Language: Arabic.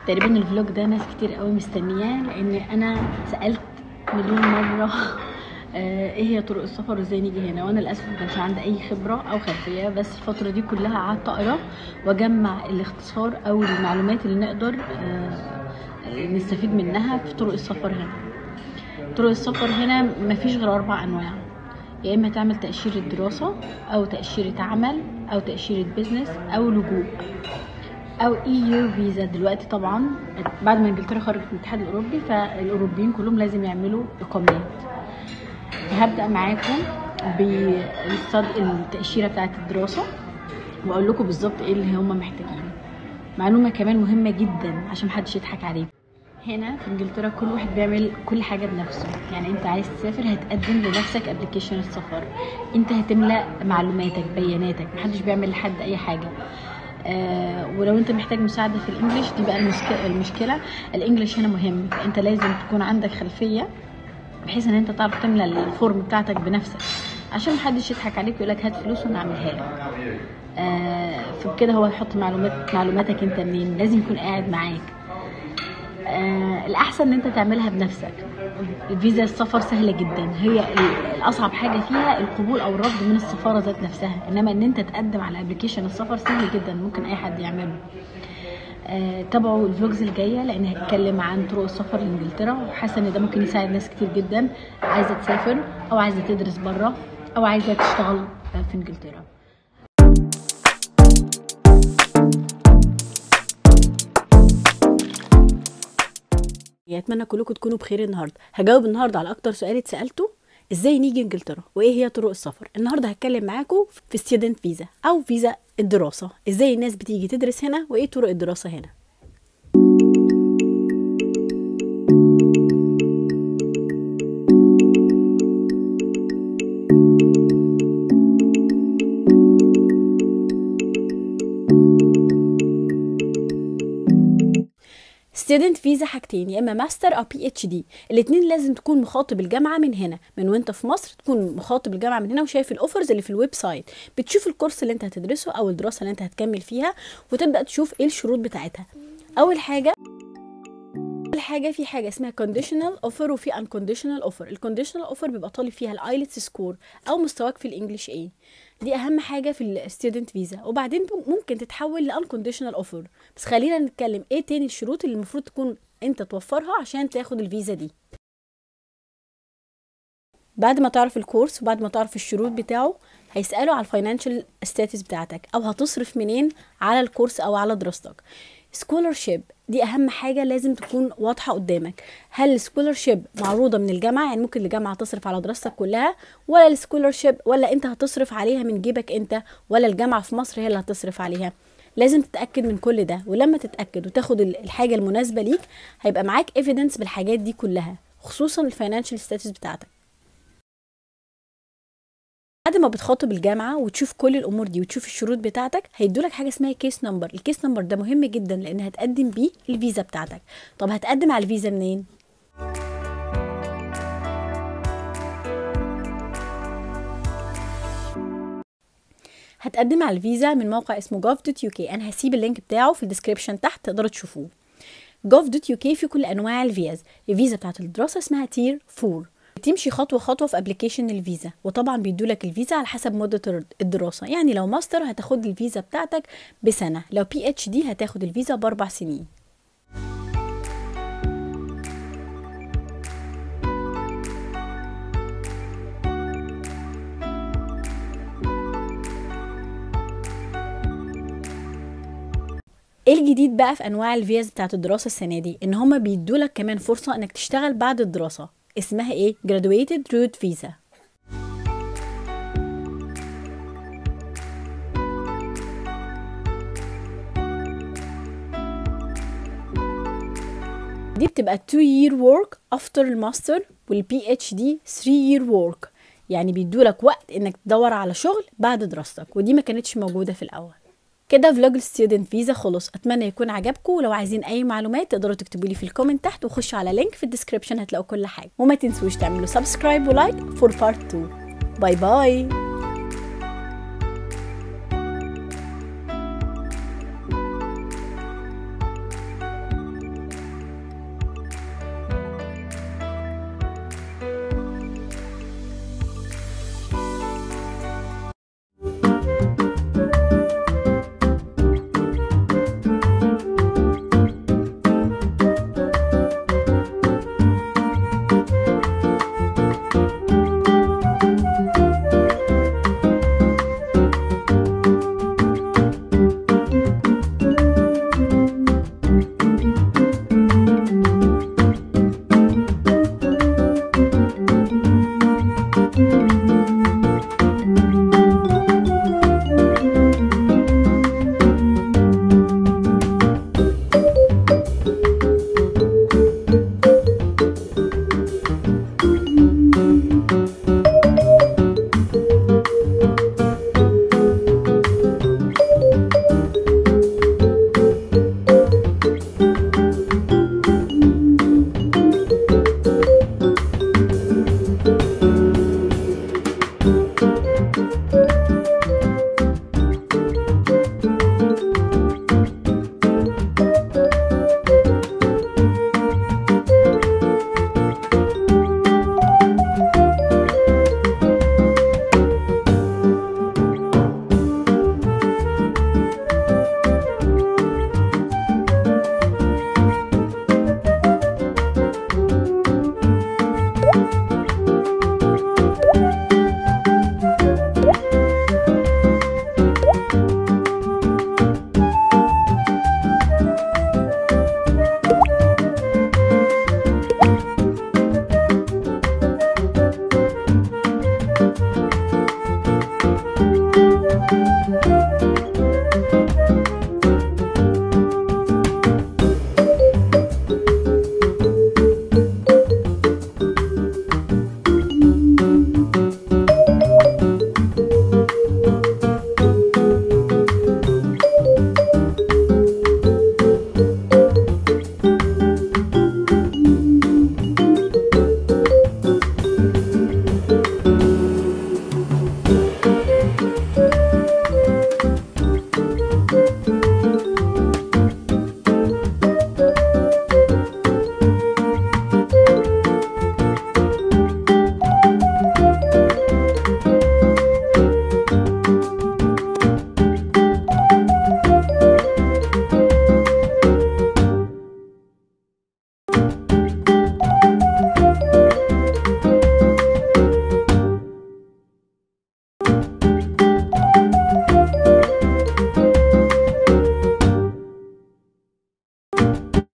تقريبا الفلوج ده ناس كتير قوي مستنياه، لان انا سالت مليون مره ايه هي طرق السفر وازاي نيجي هنا، وانا للاسف ما كانش عندي اي خبره او خلفيه. بس الفتره دي كلها قعدت اقرا واجمع الاختصار او المعلومات اللي نقدر نستفيد منها في طرق السفر هنا. طرق السفر هنا مفيش غير 4 انواع، يا اما تعمل تاشيره دراسه او تاشيره عمل او تاشيره بيزنس او لجوء او EU فيزا. دلوقتي طبعا بعد ما انجلترا خرجت من الاتحاد الاوروبي فالاوروبيين كلهم لازم يعملوا اقامات. هبدا معاكم بالتاشيره بتاعه الدراسه واقول لكم بالظبط ايه اللي هم محتاجينه. معلومه كمان مهمه جدا عشان محدش يضحك عليكم، هنا في انجلترا كل واحد بيعمل كل حاجه بنفسه. يعني انت عايز تسافر هتقدم لنفسك ابلكيشن السفر، انت هتملأ معلوماتك بياناتك، محدش بيعمل لحد اي حاجه. ولو انت محتاج مساعده في الانجليش دي بقى المشكله. الانجليش هنا مهم، فانت لازم تكون عندك خلفيه بحيث ان انت تعرف تملى الفورم بتاعتك بنفسك عشان محدش يضحك عليك ويقولك هات فلوس وانا اعملها لك. فبكده هو يحط معلوماتك انت منين، لازم يكون قاعد معاك. الاحسن ان انت تعملها بنفسك. فيزا السفر سهله جدا، هي الاصعب حاجه فيها القبول او الرفض من السفاره ذات نفسها، انما ان انت تقدم على ابلكيشن السفر سهل جدا، ممكن اي حد يعمله. تابعوا الفلوجز الجايه لان هتكلم عن طرق السفر لانجلترا، وحاسه ان ده ممكن يساعد ناس كتير جدا عايزه تسافر او عايزه تدرس بره او عايزه تشتغل في انجلترا. اتمنى كلكم تكونوا بخير. النهارده هجاوب على اكتر سؤال اتسالته، ازاي نيجي انجلترا وايه هي طرق السفر. النهارده هتكلم معاكم في ستودنت فيزا او فيزا الدراسه، ازاي الناس بتيجي تدرس هنا وايه طرق الدراسه هنا. ستودنت فيزا حاجتين، يا اما ماستر او PhD، الاثنين لازم تكون مخاطب الجامعه من هنا، من وانت في مصر تكون مخاطب الجامعه من هنا وشايف الاوفرز اللي في الويب سايت، بتشوف الكورس اللي انت هتدرسه او الدراسه اللي انت هتكمل فيها وتبدا تشوف ايه الشروط بتاعتها. اول حاجه في حاجه اسمها conditional offer وفي unconditional offer. الكونديشنال اوفر بيبقى طالب فيها الايلتس سكور او مستواك في الانجليش ايه، دي اهم حاجه في الستودنت فيزا. وبعدين ممكن تتحول لانكونديشنال اوفر، بس خلينا نتكلم ايه تاني الشروط اللي المفروض تكون انت توفرها عشان تاخد الفيزا دي. بعد ما تعرف الكورس وبعد ما تعرف الشروط بتاعه هيسالوا على الفاينانشال ستاتس بتاعتك او هتصرف منين على الكورس او على دراستك. سكولرشيب دي اهم حاجه لازم تكون واضحه قدامك. هل السكولرشيب معروضه من الجامعه، يعني ممكن الجامعه تصرف على دراستك كلها، ولا السكولرشيب ولا انت هتصرف عليها من جيبك انت، ولا الجامعه في مصر هي اللي هتصرف عليها. لازم تتاكد من كل ده، ولما تتاكد وتاخد الحاجه المناسبه ليك هيبقى معاك ايفيدنس بالحاجات دي كلها، خصوصا الفاينانشال ستاتس بتاعتك. بعد ما بتخاطب الجامعه وتشوف كل الامور دي وتشوف الشروط بتاعتك هيدولك حاجه اسمها كيس نمبر. الكيس نمبر ده مهم جدا لان هتقدم بيه الفيزا بتاعتك. طب هتقدم على الفيزا منين؟ هتقدم على الفيزا من موقع اسمه gov.uk، انا هسيب اللينك بتاعه في الديسكريبشن تحت تقدروا تشوفوه. gov.uk في كل انواع الفيزا بتاعت الدراسه اسمها تير 4، بتمشي خطوه خطوه في ابلكيشن الفيزا، وطبعا بيدولك الفيزا على حسب مده الدراسه. يعني لو ماستر هتاخد الفيزا بتاعتك بسنه، لو PhD هتاخد الفيزا ب4 سنين. ايه الجديد بقى في انواع الفيز بتاعت الدراسه السنه دي؟ ان هما بيدولك كمان فرصه انك تشتغل بعد الدراسه، اسمها ايه؟ graduated route visa. دي بتبقى 2 year work after الماستر، والPhD 3 year work، يعني بيدولك وقت انك تدور على شغل بعد دراستك، ودي ما كانتش موجوده في الاول. كده فلوج الستودنت فيزا خلص، اتمنى يكون عجبكم. ولو عايزين اي معلومات تقدروا تكتبوا لي في الكومنت تحت، وخشوا على لينك في الديسكريبشن هتلاقوا كل حاجه. وما تنسوش تعملوا سبسكرايب ولايك فور بارت 2. باي باي.